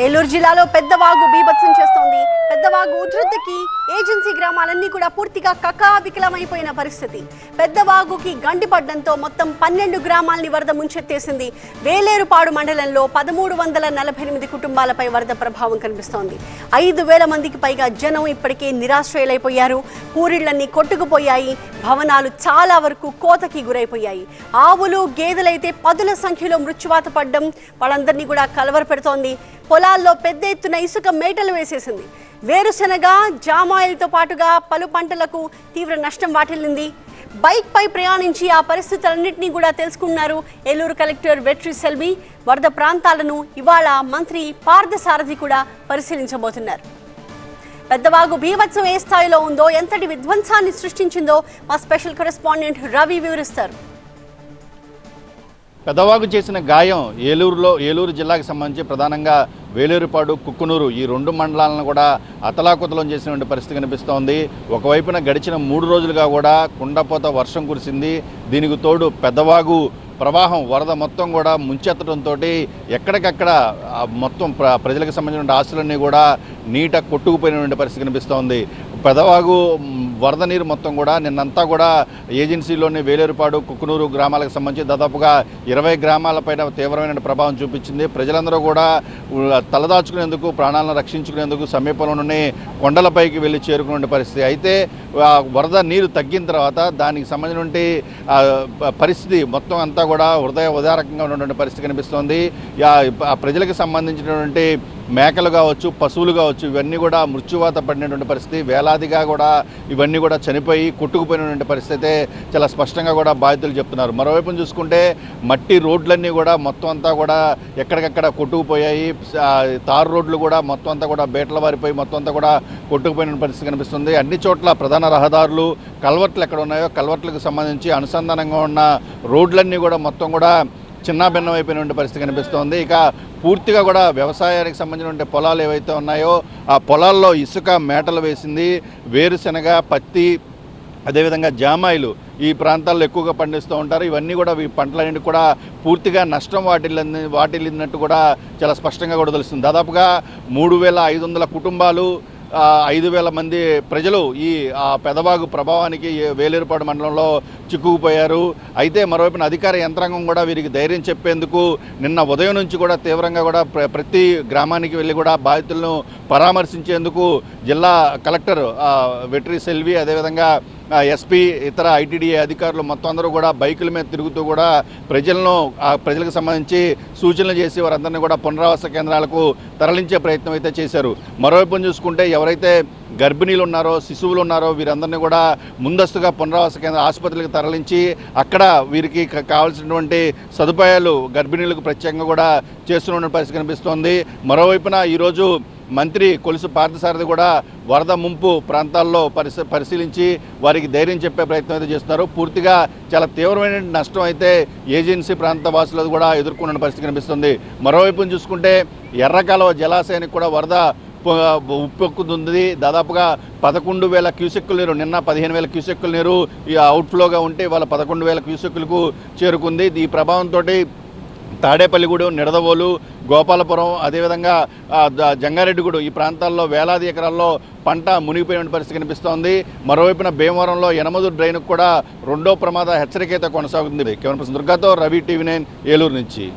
ఏలూరు జిల్లాలో పెద్దవాగు బీభత్సం చేస్తోంది. పెద్దవాగు ఉధృతికి ఏజెన్సీ గ్రామాలన్నీ కూడా పూర్తిగా కకావికలమైపోయిన పరిస్థితి. పెద్దవాగుకి గండిపడ్డంతో మొత్తం 12 గ్రామాలని వరద ముంచెత్తేసింది. వేలేరుపాడు మండలంలో 1348 కుటుంబాలపై వరద ప్రభావం కనిపిస్తోంది. 5000 మందికి పైగా జనం ఇప్పటికే నిరాశ్రయులైపోయారు. పూరిళ్లన్నీ కొట్టుకుపోయాయి. భవనాలు చాలా వరకు కోతకి గురైపోయాయి. ఆవులు గేదెలైతే పదుల సంఖ్యలో మృత్యువాత పడ్డం వాళ్ళందరినీ కూడా కలవర పెడుతోంది. పొలాల్లో పెద్ద ఎత్తున ఇసుక మేటలు వేసేసింది. వేరుశనగ, జామాయిలతో పాటుగా పలు పంటలకు తీవ్ర నష్టం వాటిల్లింది. బైక్ పై ప్రయాణించి ఆ పరిస్థితులన్నింటినీ కూడా తెలుసుకున్నారు ఏలూరు కలెక్టర్ వెట్రి సెల్వి. వరద ప్రాంతాలను ఇవాళ మంత్రి పార్థసారథి కూడా పరిశీలించబోతున్నారు. పెద్దవాగు బీభత్సం ఏ స్థాయిలో ఉందో, ఎంతటి విధ్వంసాన్ని సృష్టించిందో మా స్పెషల్ కరెస్పాండెంట్ రవి వివరిస్తారు. పెద్దవాగు చేసిన గాయం ఏలూరు జిల్లాకు సంబంధించి ప్రధానంగా వేలేరుపాడు, కుక్కునూరు ఈ 2 మండలాలను కూడా అతలాకుతలం చేసినటువంటి పరిస్థితి కనిపిస్తోంది. ఒకవైపున గడిచిన 3 రోజులుగా కూడా కుండపోత వర్షం కురిసింది. దీనికి తోడు పెద్దవాగు ప్రవాహం వరద మొత్తం కూడా ముంచెత్తడంతో ఎక్కడికక్కడ మొత్తం ప్రజలకు సంబంధించిన ఆస్తులన్నీ కూడా నీట కొట్టుకుపోయినటువంటి పరిస్థితి కనిపిస్తోంది. పెదవాగు వరద నీరు మొత్తం కూడా నిన్నంతా కూడా ఏజెన్సీలోని వేలేరుపాడు, కుక్కునూరు గ్రామాలకు సంబంధించి దాదాపుగా 20 గ్రామాలపైన తీవ్రమైన ప్రభావం చూపించింది. ప్రజలందరూ కూడా తలదాచుకునేందుకు, ప్రాణాలను రక్షించుకునేందుకు సమీపంలోనే కొండలపైకి వెళ్ళి చేరుకునే పరిస్థితి. అయితే వరద నీరు తగ్గిన తర్వాత దానికి సంబంధించినటువంటి పరిస్థితి మొత్తం అంతా కూడా ఉదారకంగా ఉన్నటువంటి పరిస్థితి కనిపిస్తోంది. ప్రజలకు సంబంధించినటువంటి మేకలు కావచ్చు, పశువులు కావచ్చు, ఇవన్నీ కూడా మృత్యువాత పడినటువంటి పరిస్థితి. వేలాదిగా కూడా ఇవన్నీ కూడా చనిపోయి కొట్టుకుపోయినటువంటి పరిస్థితి అయితే చాలా స్పష్టంగా కూడా బాధితులు చెప్తున్నారు. మరోవైపు చూసుకుంటే మట్టి రోడ్లన్నీ కూడా మొత్తం అంతా కూడా ఎక్కడికక్కడ కొట్టుకుపోయాయి. తారు రోడ్లు కూడా మొత్తం అంతా కూడా బేటల వారిపోయి మొత్తం అంతా కూడా కొట్టుకుపోయిన పరిస్థితి కనిపిస్తుంది. అన్ని చోట్ల ప్రధాన రహదారులు, కల్వర్ట్లు ఎక్కడ ఉన్నాయో కల్వర్ట్లకు సంబంధించి అనుసంధానంగా ఉన్న రోడ్లన్నీ కూడా మొత్తం కూడా చిన్నాభిన్నం అయిపోయినటువంటి పరిస్థితి కనిపిస్తోంది. ఇక పూర్తిగా కూడా వ్యవసాయానికి సంబంధించిన పొలాలు ఏవైతే ఉన్నాయో ఆ పొలాల్లో ఇసుక మేటలు వేసింది. వేరుశనగ, పత్తి, అదేవిధంగా జామాయిలు ఈ ప్రాంతాల్లో ఎక్కువగా పండిస్తూ ఉంటారు. ఇవన్నీ కూడా ఈ పంటలన్నింటి కూడా పూర్తిగా నష్టం వాటిల్లినట్టు కూడా చాలా స్పష్టంగా కూడా తెలుస్తుంది. దాదాపుగా 3500 కుటుంబాలు, 5000 మంది ప్రజలు ఈ పెదవాగు ప్రభావానికి వేలేరుపాడు మండలంలో చిక్కుకుపోయారు. అయితే మరోవైపున అధికార యంత్రాంగం కూడా వీరికి ధైర్యం చెప్పేందుకు నిన్న ఉదయం నుంచి కూడా తీవ్రంగా కూడా ప్రతి గ్రామానికి వెళ్ళి కూడా బాధితులను పరామర్శించేందుకు జిల్లా కలెక్టర్ వెట్రి సెల్వి, అదేవిధంగా ఎస్పీ, ఇతర ఐటీడీఏ అధికారులు మొత్తం అందరూ కూడా బైకుల మీద తిరుగుతూ కూడా ప్రజలకు సంబంధించి సూచనలు చేసి వారందరినీ కూడా పునరావాస కేంద్రాలకు తరలించే ప్రయత్నం అయితే చేశారు. మరోవైపు చూసుకుంటే ఎవరైతే గర్భిణీలు ఉన్నారో, శిశువులు ఉన్నారో వీరందరినీ కూడా ముందస్తుగా పునరావాస కేంద్ర ఆసుపత్రులకు తరలించి అక్కడ వీరికి కావాల్సినటువంటి సదుపాయాలు గర్భిణీలకు ప్రత్యేకంగా కూడా చేస్తున్న పరిస్థితి కనిపిస్తోంది. మరోవైపున ఈరోజు మంత్రి కొలుసు పార్థసారథి కూడా వరద ముంపు ప్రాంతాల్లో పరిశీలించి వారికి ధైర్యం చెప్పే ప్రయత్నం అయితే చేస్తున్నారు. పూర్తిగా చాలా తీవ్రమైన నష్టం అయితే ఏజెన్సీ ప్రాంత వాసులు కూడా ఎదుర్కొన్న పరిస్థితి కనిపిస్తుంది. మరోవైపు చూసుకుంటే ఎర్రకాలువ జలాశయానికి కూడా వరద ఉప్పొక్కుతుంది. దాదాపుగా 11,000 క్యూసెక్కుల నీరు, నిన్న 15,000 క్యూసెక్కుల నీరు ఈ అవుట్ఫ్లోగా ఉంటే వాళ్ళ 11,000 క్యూసెక్కులకు చేరుకుంది. ఈ ప్రభావంతో తాడేపల్లిగూడెం, నిడదవోలు, గోపాలపురం, అదేవిధంగా జంగారెడ్డిగూడెం ఈ ప్రాంతాల్లో వేలాది ఎకరాల్లో పంట మునిగిపోయిన పరిస్థితి కనిపిస్తోంది. మరోవైపున భీమవరంలో యనమదు డ్రైన్కు కూడా 2వ ప్రమాద హెచ్చరిక అయితే కొనసాగుతుంది. కెమెరా పర్సన్ దుర్గాతో రవి, టీవీ 9 ఏలూరు నుంచి.